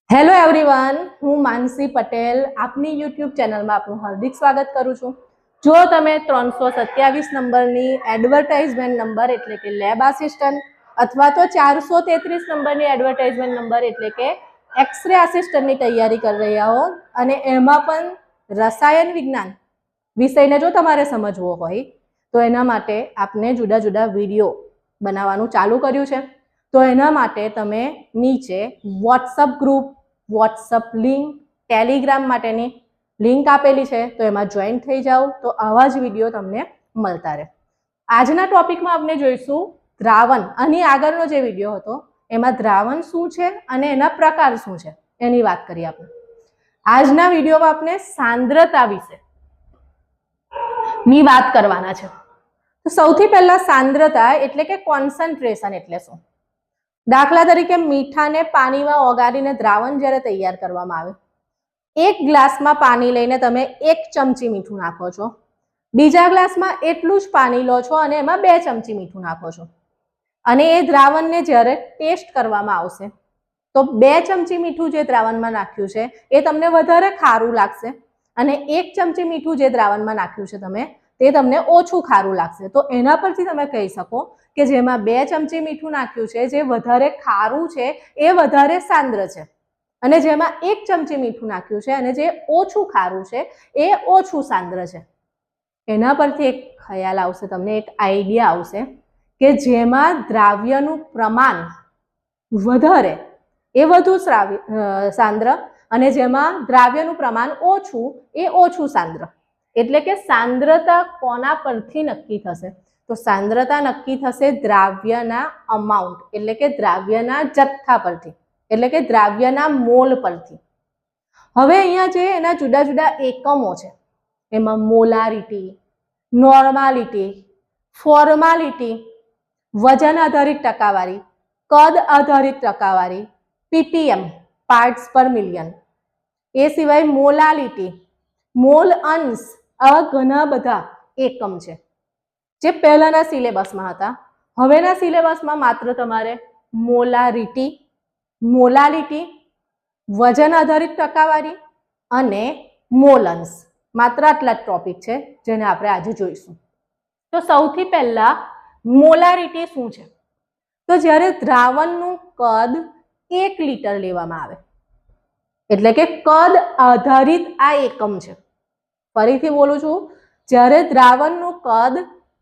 Hello everyone, હું માનસી પટેલ આપની YouTube ચેનલમાં આપનું હાર્દિક સ્વાગત કરું છું। જો તમે 327 નંબરની એડવર્ટાઇઝમેન્ટ નંબર એટલે કે લેબ આસિસ્ટન્ટ અથવા તો 433 નંબરની એડવર્ટાઇઝમેન્ટ નંબર એટલે કે એક્સરે આસિસ્ટન્ટની તૈયારી કરી રહ્યા હો અને એમાં પણ રસાયણ વિજ્ઞાન વિષયને જો તમારે સમજવો હોય તો એના માટે આપને જુદા જુદા વિડીયો બનાવવાનું ચાલુ કર્યું છે। તો એના માટે તમે નીચે WhatsApp group, WhatsApp link, Telegram માટેની લિંક આપેલી છે, તો એમાં જોઈન થઈ જાઓ તો આવા જ વિડીયો તમને મળતા રહે। આજના ટોપિકમાં આપણે જોઈશું દ્રાવણ। આની આગળનો જે વિડીયો હતો એમાં દ્રાવણ શું છે અને એના પ્રકાર શું છે એની વાત કરીએ આપણે। આજના વિડીયોમાં આપણે સાંદ્રતા વિશે ની વાત કરવાના છે। તો સૌથી પહેલા સાંદ્રતા એટલે કે કોન્સન્ટ્રેશન એટલે શું? દાખલા તરીકે મીઠાને પાણીમાં ઓગાળીને દ્રાવણ જ્યારે તૈયાર કરવામાં આવે, એક ગ્લાસમાં પાણી લઈને તમે 1 ચમચી મીઠું નાખો છો, બીજા ગ્લાસમાં એટલું જ પાણી લો છો અને એમાં 2 ચમચી મીઠું નાખો છો અને એ દ્રાવણને જ્યારે ટેસ્ટ કરવામાં આવશે તો 2 ચમચી મીઠું જે દ્રાવણમાં નાખ્યું છે એ તમને વધારે ખારું લાગશે અને 1 ચમચી મીઠું જે દ્રાવણમાં નાખ્યું છે તમે તે તમને ઓછું ખારું લાગશે। તો એના પરથી તમે કહી શકો કે જેમાં 2 ચમચી મીઠું નાખ્યું છે જે વધારે ખારું છે એ વધારે સાંદ્ર છે અને જેમાં 1 ચમચી મીઠું નાખ્યું છે અને જે ઓછું ખારું છે એ ઓછું સાંદ્ર છે। એના પરથી એક ખ્યાલ આવશે, તમને એક આઈડિયા આવશે કે જેમાં દ્રાવ્યનું પ્રમાણ વધારે એ વધુ સાંદ્ર અને જેમાં દ્રાવ્યનું પ્રમાણ ઓછું એ ઓછું સાંદ્ર। એટલે કે સાંદ્રતા કોના પરથી નક્કી થશે? તો સાંદ્રતા નક્કી થશે દ્રાવ્યના અમાઉન્ટ એટલે કે દ્રાવ્યના જથ્થા પરથી, એટલે કે દ્રાવ્યના મોલ પરથી। હવે અહીંયા જે એના જુદા જુદા એકમો છે એમાં મોલારિટી, નોર્માલિટી, ફોર્માલિટી, વજન આધારિત ટકાવારી, કદ આધારિત ટકાવારી, પીપીએમ પાર્ટ્સ પર મિલિયન, એ સિવાય મોલાલિટી, મોલ અંશ, આવા ઘણા બધા એકમ છે જે પહેલાના સિલેબસમાં હતા। હવેના સિલેબસમાં માત્ર તમારે મોલારિટી, મોલાલિટી, વજન આધારિત ટકાવારી અને મોલ અંશ, માત્ર આટલા જ ટોપિક છે જેને આપણે આજે જોઈશું। તો સૌથી પહેલા મોલારિટી શું છે? તો જ્યારે દ્રાવણનું કદ 1 લિટર લેવામાં આવે એટલે કે કદ આધારિત આ એકમ છે। ફરીથી બોલું છું, જ્યારે દ્રાવણનું કદ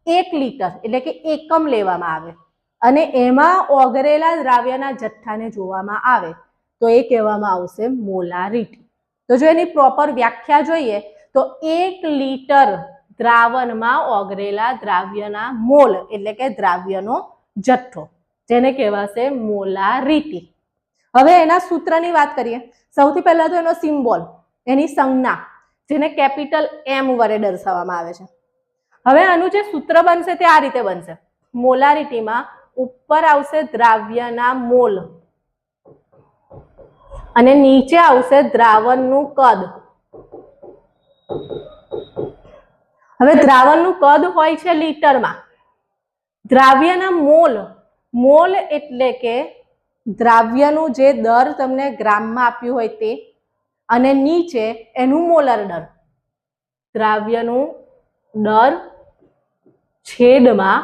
1 લિટર એટલે કે એકમ લેવામાં આવે અને એમાં ઓગળેલા દ્રાવ્યના જથ્થાને જોવામાં આવે તો એ કહેવામાં આવશે મોલારિટી। તો જો એની પ્રોપર વ્યાખ્યા જોઈએ તો 1 લિટર દ્રાવણમાં ઓગળેલા દ્રાવ્યના મોલ એટલે કે દ્રાવ્યનો જથ્થો જેને કહેવાશે મોલારિટી। હવે એના સૂત્રની વાત કરીએ। સૌથી પહેલા તો એનો સિમ્બોલ, એની સંજ્ઞા જેને કેપિટલ M વડે દર્શાવવામાં આવે છે। હવે આનું જે સૂત્ર બનશે તે આ રીતે બનશે। મોલારિટીમાં ઉપર આવશે દ્રાવ્યના મોલ અને નીચે આવશે દ્રાવણનું કદ। હવે દ્રાવણનું કદ હોય છે લીટરમાં, દ્રાવ્યના મોલ, મોલ એટલે કે દ્રાવ્યનું જે દર તમને ગ્રામમાં આપ્યું હોય તે, અને નીચે એનું મોલર દર, દ્રાવ્યનું દર છેદમાં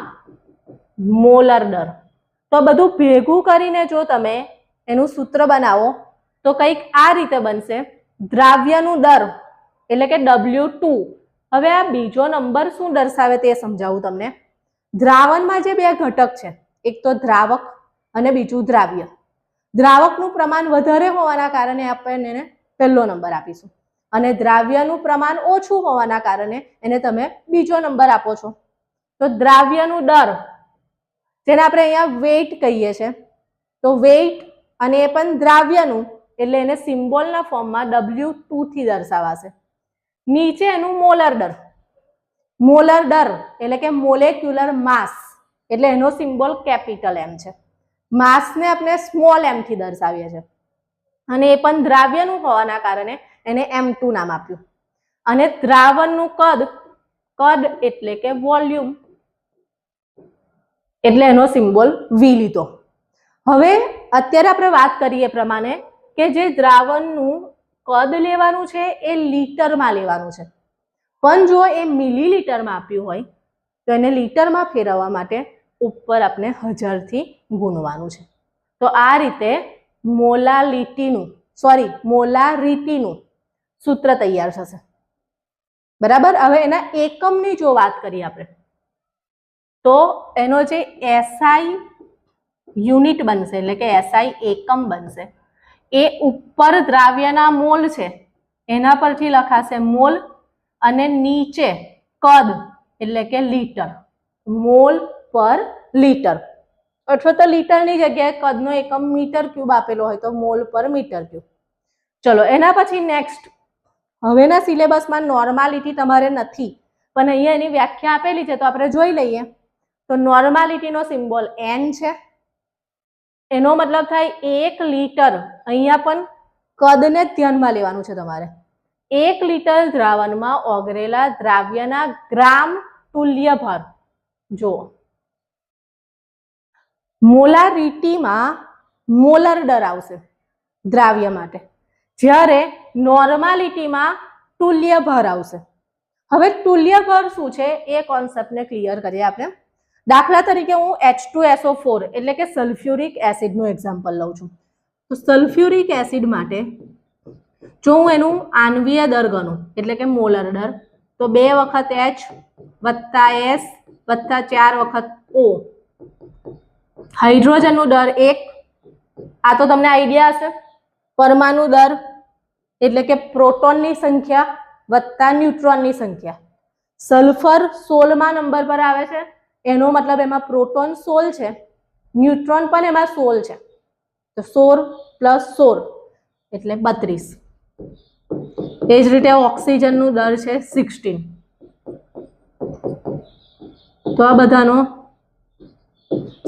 મોલર દર। તો બધું ભેગું કરીને જો તમે એનું સૂત્ર બનાવો તો કંઈક આ રીતે બનશે। દ્રાવ્યનું દર એટલે કે W2। હવે આ બીજો નંબર શું દર્શાવે તે સમજાવું તમને। દ્રાવણમાં જે 2 ઘટક છે, એક તો દ્રાવક અને બીજું દ્રાવ્ય। દ્રાવકનું પ્રમાણ વધારે હોવાના કારણે આપણે એને પહેલો નંબર આપીશું અને દ્રાવ્યનું પ્રમાણ ઓછું હોવાના કારણે એને તમે બીજો નંબર આપો છો। તો દ્રાવ્યનું દર જેને આપણે અહીંયા વેઇટ કહીએ છીએ, તો વેઇટ અને એ પણ દ્રાવ્યનું એટલે એને સિમ્બોલના ફોર્મમાં W2 થી દર્શાવાશે। નીચે એનું મોલર દર, મોલર દર એટલે કે મોલેક્યુલર માસ એટલે એનો સિમ્બોલ કેપિટલ M છે। માસને આપણે સ્મોલ m થી દર્શાવીએ છીએ અને એ પણ દ્રાવ્યનું હોવાના કારણે એને M2 નામ આપ્યું। અને દ્રાવણનું કદ, કદ એટલે કે વોલ્યુમ એટલે એનો સિમ્બોલ V લીધો। હવે અત્યારે આપણે વાત કરીએ પ્રમાણે કે જે દ્રાવણનું કદ લેવાનું છે એ લીટરમાં લેવાનું છે, પણ જો એ મિલીલીટરમાં આપ્યું હોય તો એને લીટરમાં ફેરવવા માટે ઉપર આપણે 1000 થી ગુણવાનું છે. તો આ રીતે મોલારિટીનું સૂત્ર તૈયાર થશે. બરાબર. હવે એના એકમની જો વાત કરીએ આપણે તો એનો જે SI યુનિટ બનશે એટલે કે SI એકમ બનશે એ ઉપર દ્રાવ્યના મોલ છે એના પરથી લખાશે મોલ અને નીચે કદ એટલે કે લીટર, મોલ પર લીટર, અથવા તો લીટરની જગ્યાએ કદનો એકમ મીટર ક્યુબ આપેલો હોય તો મોલ પર મીટર ક્યુબ. ચલો એના પછી નેક્સ્ટ, હવેના સિલેબસમાં નોર્માલિટી તમારે નથી પણ અહીંયા એની વ્યાખ્યા આપેલી છે તો આપણે જોઈ લઈએ. તો નોર્માલિટીનો સિમ્બોલ N છે, એનો મતલબ થાય 1 લીટર. અહીંયા પણ કદને ધ્યાનમાં લેવાનું છે તમારે. 1 લીટર દ્રાવણમાં ઓગળેલા દ્રાવ્યના ગ્રામ તુલ્ય ભાર. જો મોલારિટીમાં મોલર દર આવશે દ્રાવ્ય માટે, જ્યારે નોર્માલિટીમાં તુલ્ય ભાર આવશે. હવે તુલ્ય ભાર શું છે એ કોન્સેપ્ટને ક્લિયર કરીએ આપણે. દાખલા તરીકે હું H2SO4 એટલે કે સલ્ફ્યુરિક એસિડનું એક્ઝામ્પલ લઉં છું. તો સલ્ફ્યુરિક એસિડ માટે જો હું એનું આણ્વીય દર ગણું એટલે કે મોલર દર તો 2 વખત H વત્તા S વત્તા 4 વખત O. હાઇડ્રોજનનું દર 1, આ તો તમને આઈડિયા હશે. પરમાણુ દર એટલે કે પ્રોટોનની સંખ્યા વત્તા ન્યુટ્રોનની સંખ્યા. સલ્ફર 16મા નંબર પર આવે છે, એનો મતલબ એમાં પ્રોટોન 16 છે, ન્યુટ્રોન પણ એમાં 16 છે. તો 16 પ્લસ 16 એટલે 32. એ જ રીતે ઓક્સિજનનું દર છે 16. તો આ બધાનો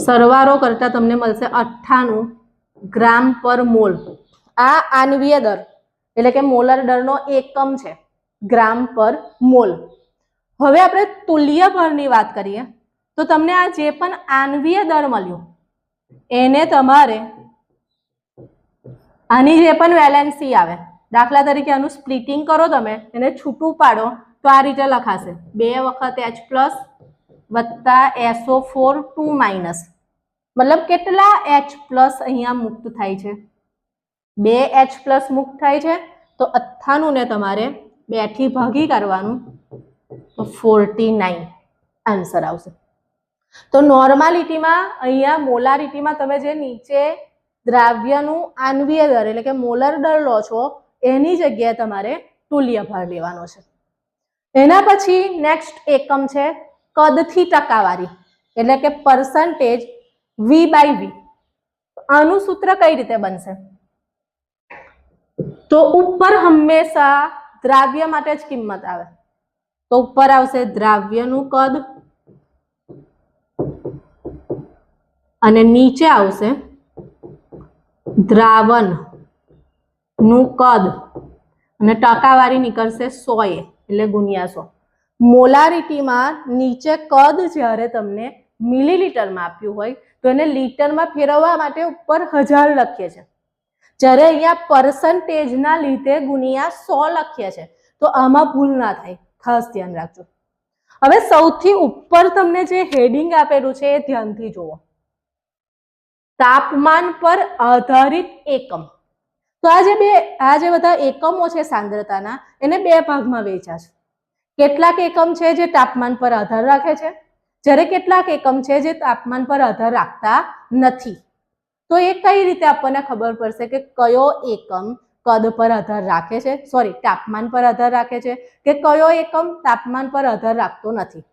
સરવાળો કરતા તમને મળશે 98 ગ્રામ પર મોલ. આ આણ્વીય દર એટલે કે મોલર દરનો એકમ છે, ગ્રામ પર મોલ. હવે આપણે તુલ્ય ભારની વાત કરીએ તો તમને આ જે પણ આણ્વીય દર મળ્યું એને તમારે આની જે પણ વેલેન્સી આવે, દાખલા તરીકે આનું સ્પ્લિટિંગ કરો તમે, એને છૂટું પાડો તો આ રીતે લખાશે 2 વખત H પ્લસ વત્તા SO4 2 માઇનસ. મતલબ કેટલા H પ્લસ અહીંયા મુક્ત થાય છે? 2 H પ્લસ મુક્ત થાય છે. તો 98 ને તમારે 2 થી ભાગી કરવાનું તો 49 આન્સર આવશે. તો નોર્માલિટીમાં અહીંયા મોલારિટીમાં તમે જે નીચે દ્રાવ્યનું આણ્વીય દર એટલે કે મોલર દર લો છો એની જગ્યાએ તમારે તુલ્ય ભાર લેવાનો છે. એના પછી નેક્સ્ટ એકમ છે કદથી ટકાવારી એટલે કે પર્સન્ટેજ V/V. આનું સૂત્ર કઈ રીતે બનશે? તો ઉપર હંમેશા દ્રાવ્ય માટે જ કિંમત આવે, તો ઉપર આવશે દ્રાવ્યનું કદ અને નીચે આવશે દ્રાવણનું કદ અને ટકાવારી નીકળશે 100 એટલે ગુણ્યા 100. મોલારિટીમાં નીચે કદ જ્યારે તમને મિલીલીટરમાં આપ્યું હોય તો એને લીટરમાં ફેરવવા માટે ઉપર 1000 લખીએ છીએ, જ્યારે અહીંયા પર્સન્ટેજના લીધે ગુણ્યા 100 લખીએ છીએ. તો આમાં ભૂલ ના થાય, ખાસ ધ્યાન રાખજો. હવે સૌથી ઉપર તમને જે હેડિંગ આપેલું છે એ ધ્યાનથી જુઓ. તાપમાન પર આધારિત એકમ. તો આ જે બધા એકમો છે સાંદ્રતાના એને 2 ભાગમાં વહેંચ્યા છે. કેટલાક એકમ છે જે તાપમાન પર આધાર રાખે છે, જ્યારે કેટલાક એકમ છે જે તાપમાન પર આધાર રાખતા નથી. તો એ કઈ રીતે આપણને ખબર પડશે કે કયો એકમ કદ પર આધાર રાખે છે, તાપમાન પર આધાર રાખે છે, કે કયો એકમ તાપમાન પર આધાર રાખતો નથી?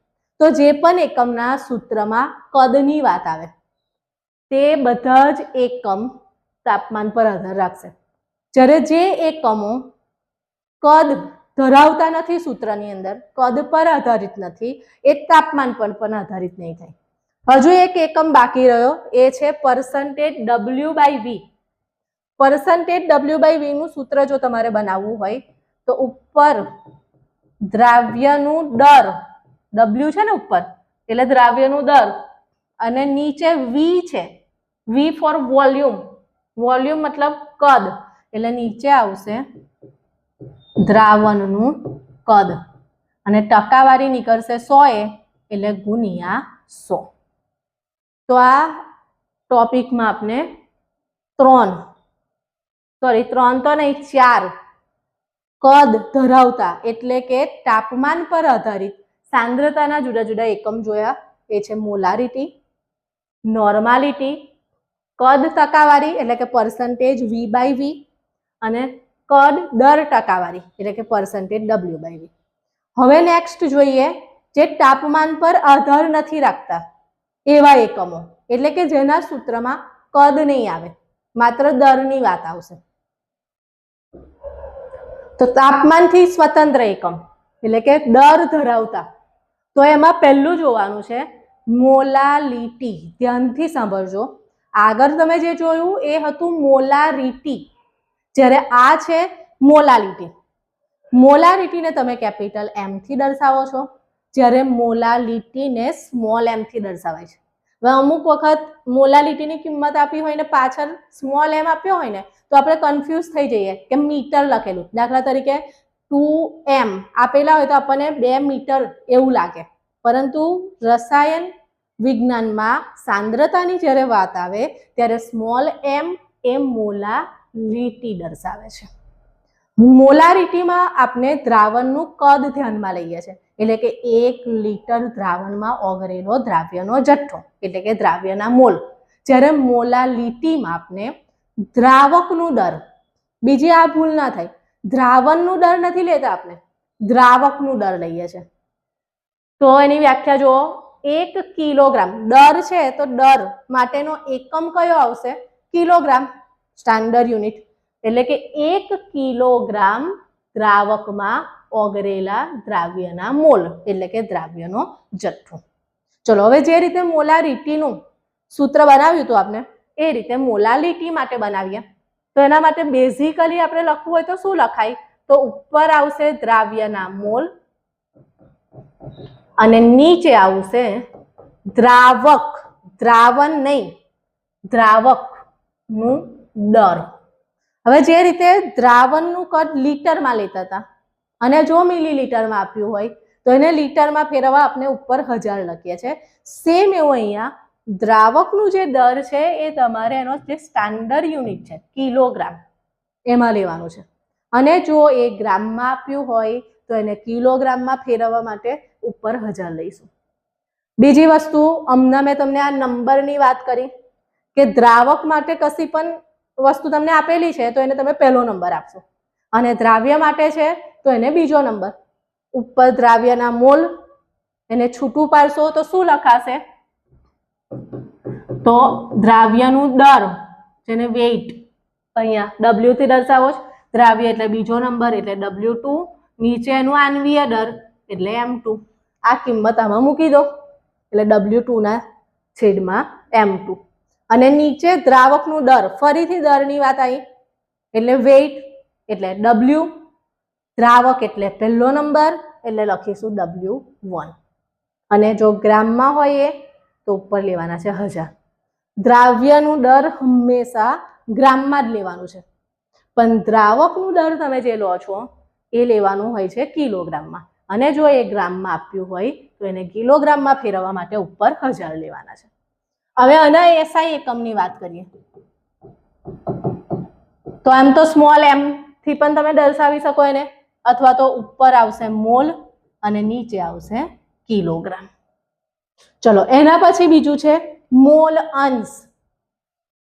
તો જે પણ એકમના સૂત્રમાં કદની વાત આવે તે બધા જ એકમ તાપમાન પર આધાર રાખશે, જ્યારે જે એકમો કદ ધરાવતા નથી સૂત્રની અંદર, કદ પર આધારિત નથી, એ તાપમાન પર પણ આધારિત નહીં થાય. હજુ એક એકમ બાકી રહ્યો, એ છે પર્સન્ટેજ W/V. પર્સન્ટેજ W/V નું સૂત્ર જો તમારે બનાવવું હોય તો ઉપર દ્રાવ્યનું દર, W છે ને ઉપર એટલે દ્રાવ્યનું દર, અને નીચે V છે, V ફોર વોલ્યુમ, વોલ્યુમ મતલબ કદ, એટલે નીચે આવશે દ્રાવણનું કદ અને ટકાવારી નીકળશે 100 એટલે ગુણ્યા 100. તો આ ટોપિકમાં આપણે 3 તો નહીં 4 કદ ધરાવતા એટલે કે તાપમાન પર આધારિત સાંદ્રતાના જુદા જુદા એકમ જોયા. એ છે મોલારિટી, નોર્માલિટી, કદ ટકાવારી એટલે કે પર્સન્ટેજ V/V અને કદ દર ટકાવારી એટલે કે પર્સન્ટેજ W/V. હવે નેક્સ્ટ જોઈએ જે તાપમાન પર આધાર નથી રાખતા એવા એકમો એટલે કે જેના સૂત્રમાં કદ નહીં આવે, માત્ર દરની વાત આવશે. તો તાપમાનથી સ્વતંત્ર એકમ એટલે કે દર ધરાવતા, તો એમાં પહેલું જોવાનું છે મોલાલિટી. ધ્યાનથી સાંભળજો. આગળ તમે જે જોયું એ હતું મોલારિટી, જ્યારે આ છે મોલાલિટી. મોલારિટીને તમે કેપિટલ M થી દર્શાવો છો, જ્યારે મોલાલિટીને સ્મોલ m થી દર્શાવાય છે. હવે અમુક વખત મોલાલિટીની કિંમત આપી હોય ને પાછળ સ્મોલ m આપ્યો હોય ને તો આપણે કન્ફ્યુઝ થઈ જઈએ કે મીટર લખેલું, દાખલા તરીકે 2m આપેલા હોય તો આપણને 2 મીટર એવું લાગે, પરંતુ રસાયણ વિજ્ઞાનમાં સાંદ્રતાની જ્યારે વાત આવે ત્યારે સ્મોલ m એ મોલાલિટી દર્શાવે છે. મોલારિટીમાં આપણે દ્રાવણનું કદ ધ્યાનમાં લઈએ છીએ, એટલે કે 1 લિટર દ્રાવણમાં ઓગળેલો દ્રાવ્યનો જથ્થો એટલે કે દ્રાવ્યના મોલ. જ્યારે મોલાલિટીમાં આપણે દ્રાવકનું દર, બીજી આ ભૂલ ના થાય, દ્રાવણનું દર નથી લેતા, આપણે દ્રાવકનું દર લઈએ છીએ. તો એની વ્યાખ્યા જુઓ, 1 કિલોગ્રામ દર છે તો દર માટેનો એકમ કયો આવશે? Kilogram, standard unit. એટલે કે 1 કિલોગ્રામ દ્રાવકમાં ઓગળેલા દ્રાવ્યના મોલ એટલે કે દ્રાવ્યનો જથ્થો. ચલો હવે જે રીતે મોલારિટીનું સૂત્ર બનાવ્યું હતું આપણે એ રીતે મોલાલિટી માટે બનાવીએ. તો એના માટે બેઝિકલી આપણે લખવું હોય તો શું લખાય? તો ઉપર આવશે દ્રાવ્યના મોલ અને નીચે આવશે દ્રાવક, દ્રાવણ નહીં, દ્રાવકનું દર. હવે જે રીતે દ્રાવણનું કદ લીટરમાં લેતા હતા અને જો મિલીલીટરમાં આપ્યું હોય તો એને લીટરમાં ફેરવવા આપણે ઉપર 1000 લખીએ છીએ. સેમ એવું અહીંયા દ્રાવકનું જે દર છે એ તમારે એનો જે સ્ટાન્ડર્ડ યુનિટ છે કિલોગ્રામ એમાં લેવાનું છે, અને જો એ ગ્રામમાં આપ્યું હોય તો એને કિલોગ્રામમાં ફેરવવા માટે ઉપર 1000 લઈશું. બીજી વસ્તુ, હમણાં મેં તમને આ નંબરની વાત કરી કે દ્રાવક માટે કશી પણ વસ્તુ તમને આપેલી છે તો એને તમે પહેલો નંબર આપશો અને દ્રાવ્ય માટે છે તો એને બીજો નંબર. ઉપર દ્રાવ્યના મોલ એને છૂટું પાડશો તો શું લખાશે? તો દ્રાવ્યનું દર જેને વેઇટ અહીંયા W થી દર્શાવો છો, દ્રાવ્ય એટલે બીજો નંબર એટલે W2, નીચે એનું આણ્વીય દર એટલે M2. આ કિંમત આમાં મૂકી દો એટલે W2 ના છેદમાં M2. અને નીચે દ્રાવકનું દર, ફરીથી દરની વાત આવી એટલે વેઇટ એટલે W, દ્રાવક એટલે પહેલો નંબર એટલે લખીશું W1. અને જો ગ્રામમાં હોય તો ઉપર લેવાના છે 1000. દ્રાવ્યનું દર હંમેશા ગ્રામમાં જ લેવાનું છે, પણ દ્રાવકનું દર તમે જે લો છો એ લેવાનું હોય છે કિલોગ્રામમાં, અને જો એ ગ્રામમાં આપ્યું હોય તો એને કિલોગ્રામમાં ફેરવવા માટે ઉપર 1000 લેવાના છે. હવે આના SI એકમની વાત કરીએ તો આમ તો સ્મોલ m થી પણ તમે દર્શાવી શકો એને, અથવા તો ઉપર આવશે મોલ અને નીચે આવશે કિલોગ્રામ. ચલો એના પછી બીજું છે મોલ અંશ.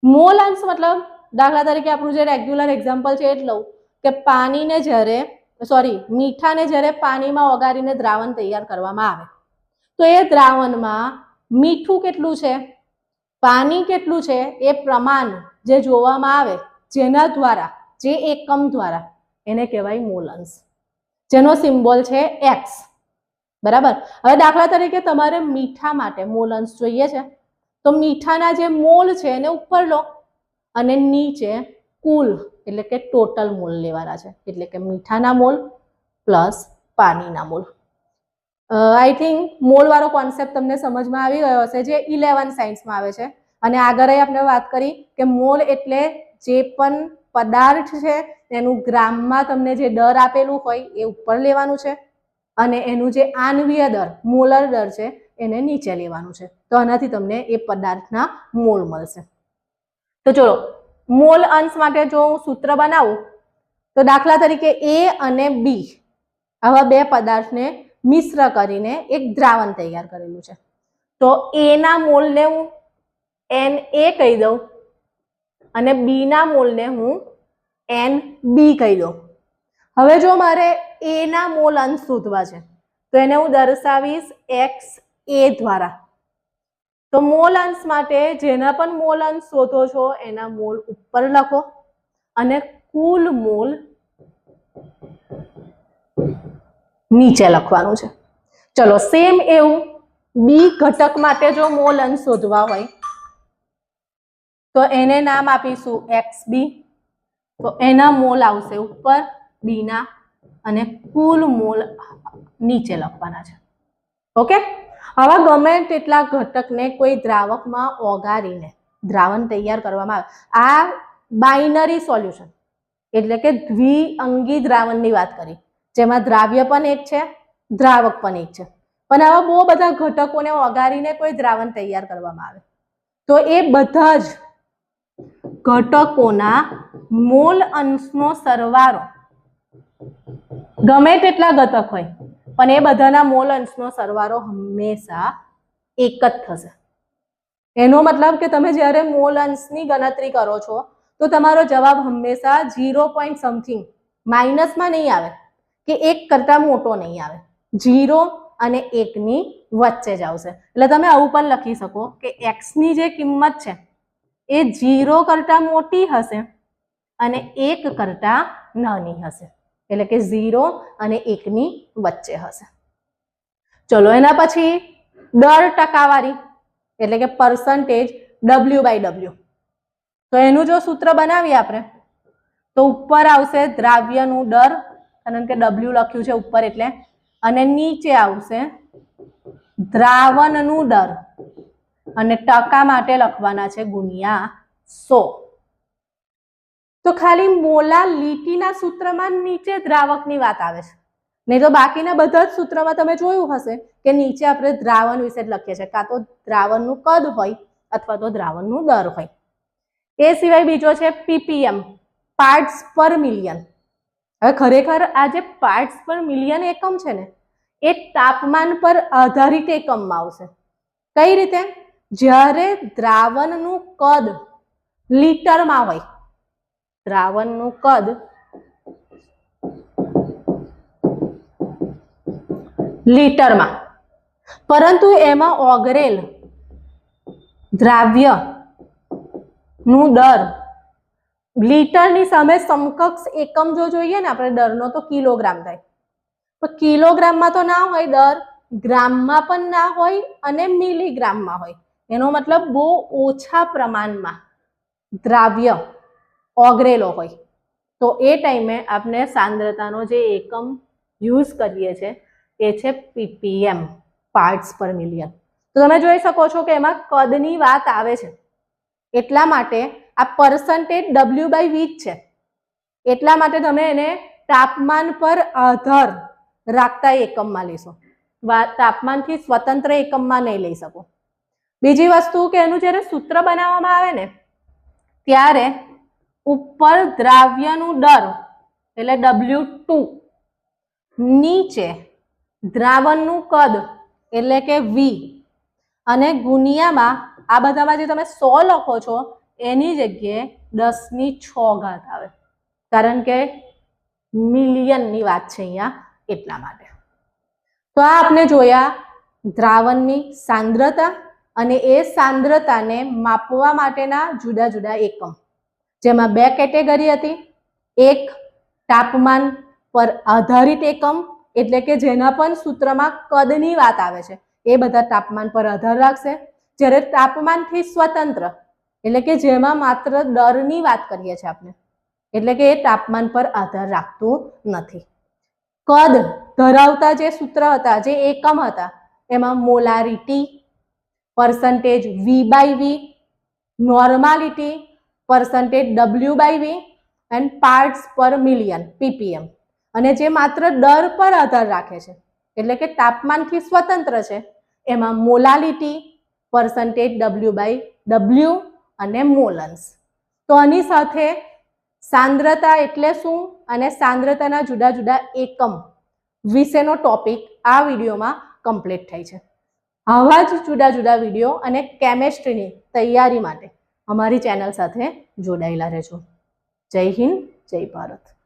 મોલ અંશ મતલબ દાખલા તરીકે આપણું જે રેગ્યુલર એક્ઝામ્પલ છે એ જ લઉં કે પાણીને જ્યારે મીઠાને જ્યારે પાણીમાં ઓગાળીને દ્રાવણ તૈયાર કરવામાં આવે તો એ દ્રાવણમાં મીઠું કેટલું છે, પાણી કેટલું છે એ પ્રમાણ જે જોવામાં આવે, જેના દ્વારા, જે એકમ દ્વારા, એને કહેવાય મોલ અંશ, જેનો સિમ્બોલ છે X. બરાબર. હવે દાખલા તરીકે તમારે મીઠા માટે મોલ અંશ જોઈએ છે તો મીઠાના જે મોલ છે એને ઉપર લો અને નીચે કુલ એટલે કે ટોટલ મોલ લેવાના છે, એટલે કે મીઠાના મોલ પ્લસ પાણીના મોલ. આઈ થિંક મોલ વાળો કોન્સેપ્ટ તમને સમજમાં આવી ગયો હશે, જે 11 સાયન્સમાં આવે છે. અને આગળ આપણે વાત કરી કે મોલ એટલે જે પણ પદાર્થ છે એનું ગ્રામમાં તમને જે દર આપેલું હોય એ ઉપર લેવાનું છે અને એનું જે આણ્વીય દર મોલર દર છે એને નીચે લેવાનું છે. તો આનાથી તમને એ પદાર્થના મોલ મળશે. તો ચલો મોલ અંશ માટે જો હું સૂત્ર બનાવું તો દાખલા તરીકે A અને B આવા બે પદાર્થને મિશ્ર કરીને એક દ્રાવણ તૈયાર કરેલું છે. તો A ના મોલને હું Na કહી દઉં અને B ના મોલને હું Nb કહી દઉં. હવે જો મારે A ના મોલ અંશ શોધવા છે તો એને હું દર્શાવીશ XA દ્વારા. તો મોલ અંશ માટે જેના પણ મોલ અંશ શોધો છો એના મોલ ઉપર લખો અને કુલ મોલ નીચે લખવાનું છે. ચલો સેમ એવું બી ઘટક માટે જો મોલ અંશ શોધવા હોય તો એને નામ આપીશું XB. તો એના મોલ આવશે ઉપર બી ના અને કુલ મોલ નીચે લખવાના છે. ઓકે. આવા ગમે તેટલા ઘટકને કોઈ દ્રાવકમાં ઓગાળીને દ્રાવણ તૈયાર કરવામાં આવે. આ બાઇનરી સોલ્યુશન એટલે કે દ્વિઅંગી દ્રાવણની વાત કરી જેમાં દ્રાવ્ય પણ એક છે દ્રાવક પણ એક છે. પણ આવા બહુ બધા ઘટકોને ઓગાળીને કોઈ દ્રાવણ તૈયાર કરવામાં આવે તો એ બધા જ ઘટકોના મોલ અંશનો સરવાળો ગમે તેટલા ઘટક હોય પણ એ બધાના મોલ અંશનો સરવાળો હંમેશા એક જ થશે. એનો મતલબ કે તમે જ્યારે મોલ અંશની ગણતરી કરો છો તો તમારો જવાબ હંમેશા 0 સમથિંગ માઇનસમાં નહીં આવે કે 1 કરતા મોટો નહીં આવે, 0 અને 1 ની વચ્ચે જ આવશે. એટલે તમે આવું પણ લખી શકો કે x ની જે કિંમત છે એ 0 કરતા મોટી હશે અને 1 કરતા નાની હશે. એટલે કે 0 અને 1 ની વચ્ચે હશે. ચલો એના પછી દર ટકાવારી એટલે કે પર્સન્ટેજ W/W. તો એનું જો સૂત્ર બનાવીએ આપણે તો ઉપર આવશે દ્રાવ્યનું દર કારણ કે W લખ્યું છે ઉપર એટલે અને નીચે આવશે દ્રાવણનું દર અને ટકા માટે લખવાના છે ગુણ્યા 100. તો ખાલી મોલાર લીટીના સૂત્રમાં નીચે દ્રાવકની વાત આવે છે નહીં તો બાકીના બધા જ સૂત્રમાં તમે જોયું હશે કે નીચે આપણે દ્રાવણ વિશે જ લખીએ છીએ કાં તો દ્રાવણનું કદ હોય અથવા તો દ્રાવણનું દર હોય. એ સિવાય બીજો છે ppm પાર્ટ્સ પર મિલિયન. હવે ખરેખર આ જે પાર્ટ્સ પર મિલિયન એકમ છે ને એ તાપમાન પર આધારિત એકમમાં આવશે. કઈ રીતે? જ્યારે દ્રાવણનું કદ લીટરમાં હોય, દ્રાવણનું કદ લીટરમાં પરંતુ એમાં ઓગળેલ દ્રાવ્ય નું દર લીટરની સામે સમકક્ષ એકમ જો જોઈએ ને આપણે દરનો તો કિલોગ્રામ થાય. પણ કિલોગ્રામમાં તો ના હોય દર, ગ્રામમાં પણ ના હોય અને મિલીગ્રામમાં હોય. એનો મતલબ બહુ ઓછા પ્રમાણમાં દ્રાવ્ય ઓગળેલો હોય. તો એ ટાઈમે આપણે સાંદ્રતાનો જે એકમ યુઝ કરીએ છીએ એ છે ppm પાર્ટ્સ પર મિલિયન. તો તમે જોઈ શકો છો કે એમાં કદની વાત આવે છે એટલા માટે આ પર્સન્ટેજ W/V જ છે. એટલા માટે તમે એને તાપમાન પર આધાર રાખતા એકમમાં લેશો, તાપમાનથી સ્વતંત્ર એકમમાં નહીં લઈ શકો. બીજી વસ્તુ કે એનું જ્યારે સૂત્ર બનાવવામાં આવે ને ત્યારે ઉપર દ્રાવ્યનું દર એટલે W2 નીચે દ્રાવણનું કદ એટલે કે V અને ગુણ્યામાં આ બધામાં જે તમે 100 લખો છો એની જગ્યાએ 10⁶ આવે કારણ કે મિલિયનની વાત છે અહીંયા એટલા માટે. તો આ આપણે જોયા દ્રાવણની સાંદ્રતા અને એ સાંદ્રતાને માપવા માટેના જુદા જુદા એકમ જેમાં 2 કેટેગરી હતી. એક તાપમાન પર આધારિત એકમ એટલે કે જેના પણ સૂત્રમાં કદની વાત આવે છે એ બધા તાપમાન પર આધાર રાખશે. જ્યારે તાપમાનથી સ્વતંત્ર એટલે કે જેમાં માત્ર દરની વાત કરીએ છીએ આપણે એટલે કે એ તાપમાન પર આધાર રાખતું નથી. કદ ધરાવતા જે સૂત્ર હતા જે એકમ હતા એમાં molarity, percentage V/V, normality, percentage W/V and parts પર મિલિયન ppm, અને જે માત્ર દર પર આધાર રાખે છે એટલે કે તાપમાનથી સ્વતંત્ર છે એમાં મોલાલિટી, પર્સન્ટેજ W/W અને મોલન્સ. તો આની સાથે સાંદ્રતા એટલે શું અને સાંદ્રતાના જુદા જુદા એકમ વિશેનો ટોપિક આ વિડીયોમાં કમ્પ્લીટ થાય છે. આવા જ જુદા જુદા વિડીયો અને કેમેસ્ટ્રીની તૈયારી માટે અમારી ચેનલ સાથે જોડાયેલા રહેજો. જય હિન્દ, જય ભારત.